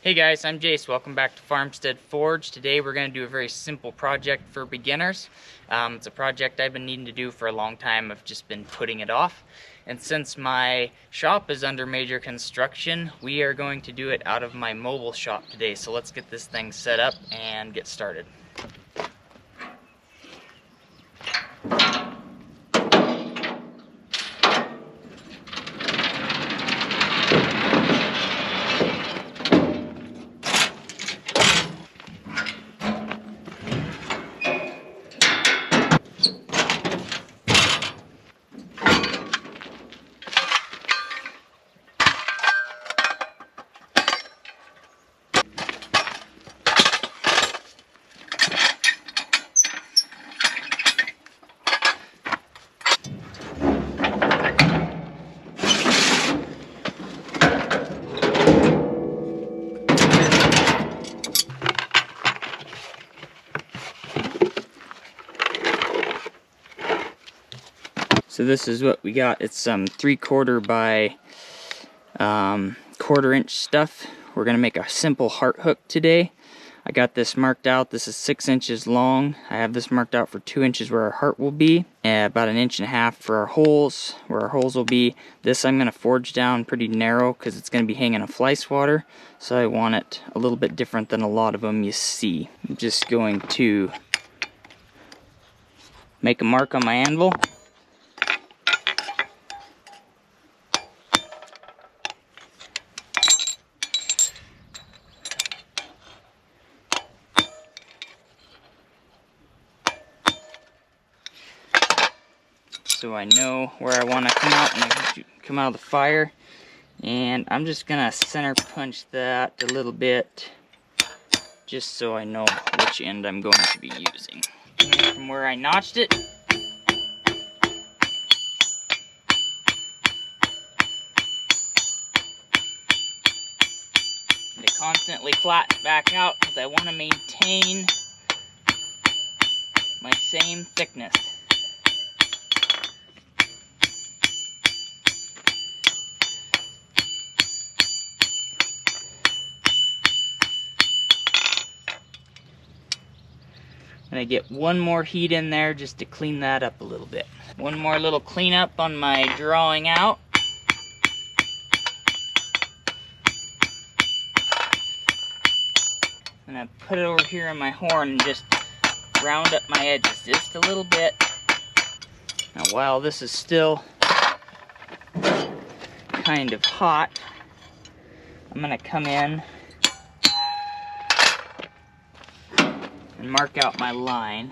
Hey guys, I'm Jayce. Welcome back to Farmstead Forge. Today we're going to do a very simple project for beginners. It's a project I've been needing to do for a long time. I've just been putting it off. And since my shop is under major construction, we are going to do it out of my mobile shop today. So let's get this thing set up and get started. So this is what we got. It's some 3/4 by 1/4 inch stuff. We're gonna make a simple heart hook today. I got this marked out. This is 6 inches long. I have this marked out for 2 inches where our heart will be, and about 1.5 inches for our holes, where our holes will be. This I'm gonna forge down pretty narrow because it's gonna be hanging a fly swatter, so I want it a little bit different than a lot of them you see. I'm just going to make a mark on my anvil. So I know where I want to come out when I come out of the fire. And I'm just going to center punch that a little bit, just so I know which end I'm going to be using. And from where I notched it, to constantly flatten back out because I want to maintain my same thickness. And I get one more heat in there just to clean that up a little bit. One more little cleanup on my drawing out. And I put it over here on my horn and just round up my edges just a little bit. Now while this is still kind of hot, I'm gonna come in and mark out my line.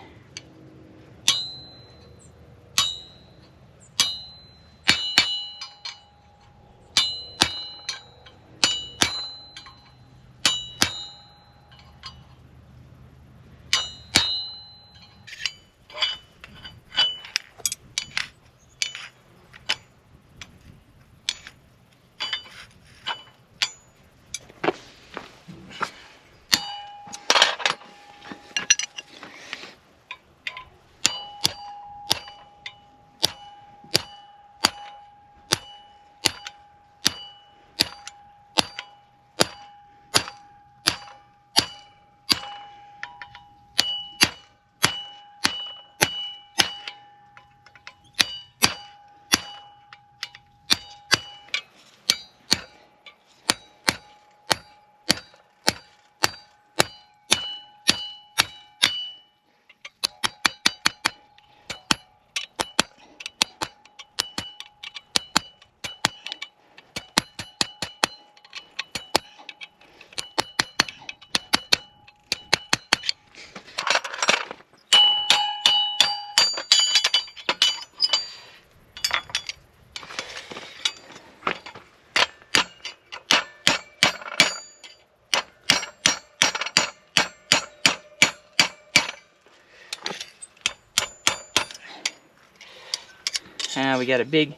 Now we got a big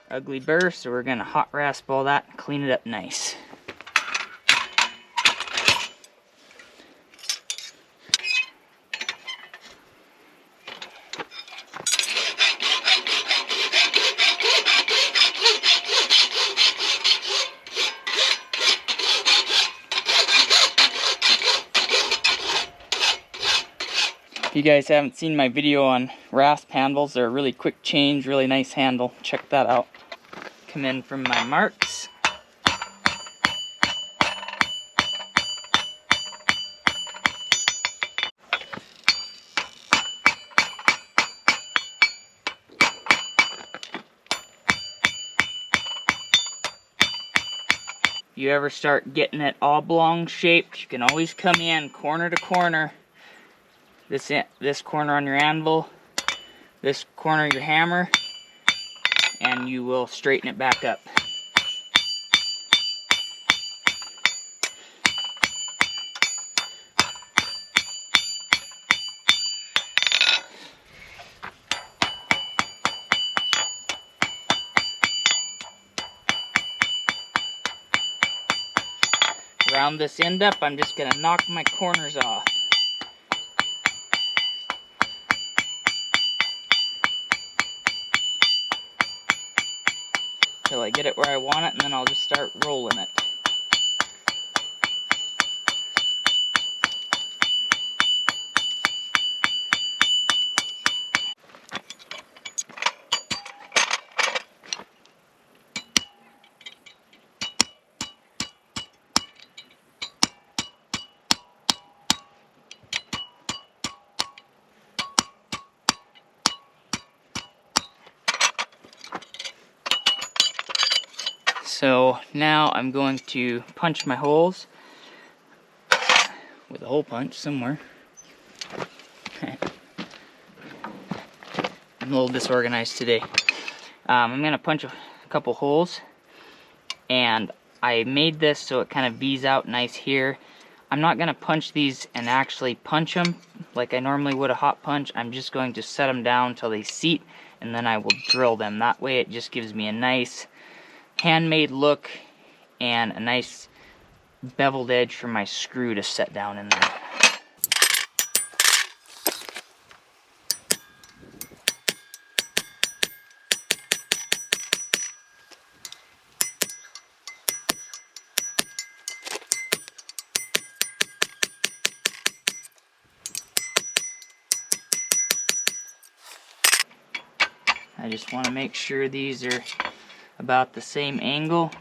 ugly burr, so we're gonna hot rasp all that and clean it up nice. you guys haven't seen my video on Rasp handles, they're a really quick change, really nice handle. Check that out. Come in from my marks. If you ever start getting it oblong shaped, you can always come in corner to corner. This corner on your anvil, this corner of your hammer, and you will straighten it back up. Round this end up, I'm just going to knock my corners off. Till I get it where I want it, and then I'll just start rolling it. So now I'm going to punch my holes with a hole punch somewhere. I'm a little disorganized today. I'm going to punch a couple holes, and I made this so it kind of V's out nice here. I'm not going to punch these and actually punch them like I normally would a hot punch. I'm just going to set them down till they seat, and then I will drill them. That way it just gives me a nice handmade look and a nice beveled edge for my screw to set down in there. I just want to make sure these are about the same angle.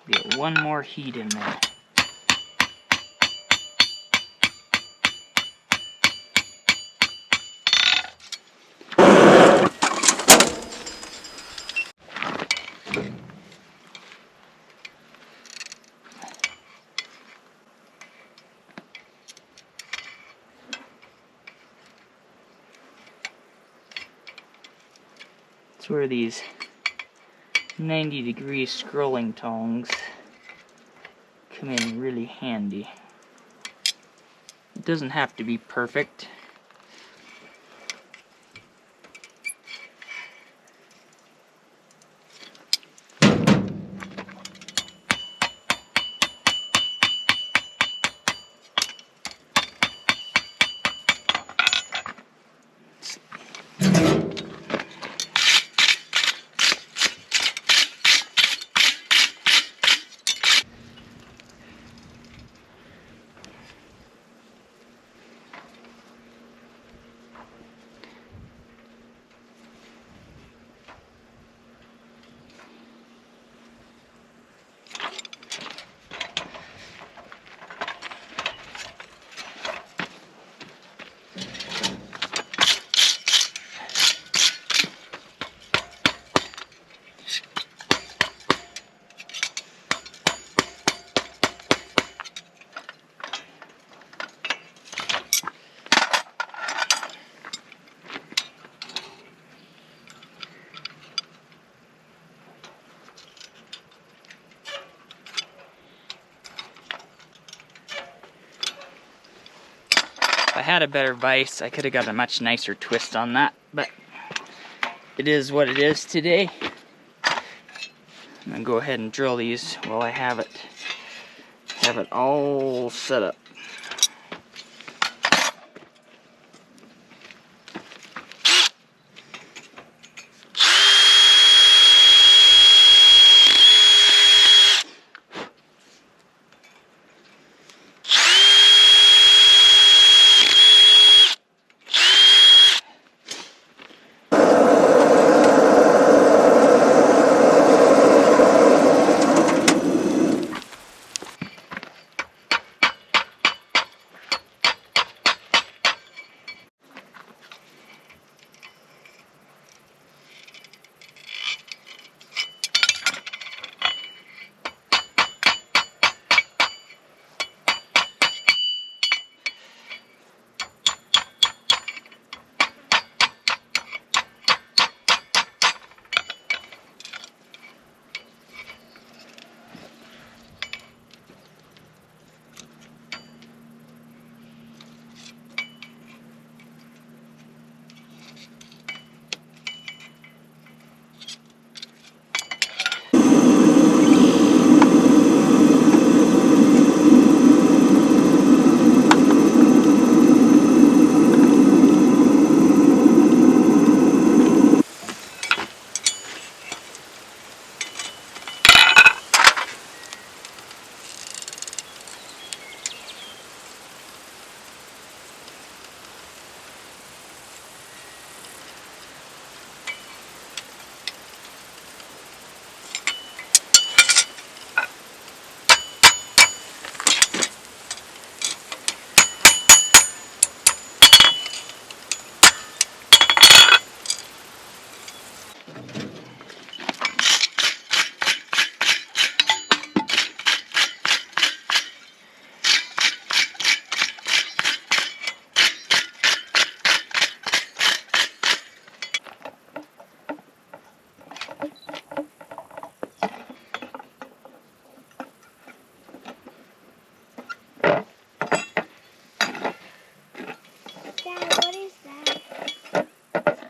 Get one more heat in there. That's where these 90-degree scrolling tongs come in really handy. It doesn't have to be perfect. If I had a better vise, I could have got a much nicer twist on that, but it is what it is today. I'm gonna go ahead and drill these while I have it all set up.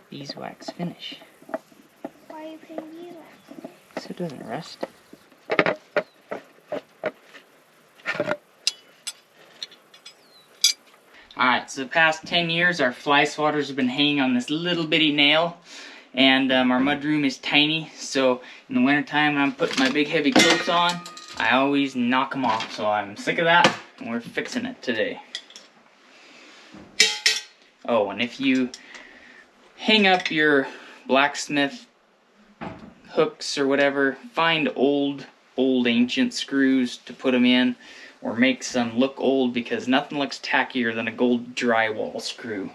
Beeswax Finish. Why are you putting beeswax? So it doesn't rust. Alright, so the past 10 years our fly swatters have been hanging on this little bitty nail, and our mudroom is tiny, so in the wintertime when I'm putting my big heavy coats on, I always knock them off. So I'm sick of that, and we're fixing it today. Oh, and if you hang up your blacksmith hooks or whatever, find old ancient screws to put them in, or make some look old, because nothing looks tackier than a gold drywall screw.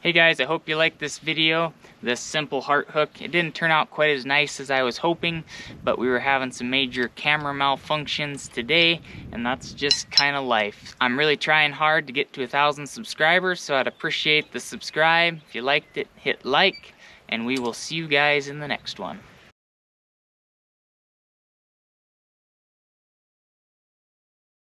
Hey guys, I hope you liked this video, this simple heart hook. It didn't turn out quite as nice as I was hoping, but we were having some major camera malfunctions today, and that's just kind of life. I'm really trying hard to get to 1,000 subscribers, so I'd appreciate the subscribe. If you liked it, hit like, and we will see you guys in the next one.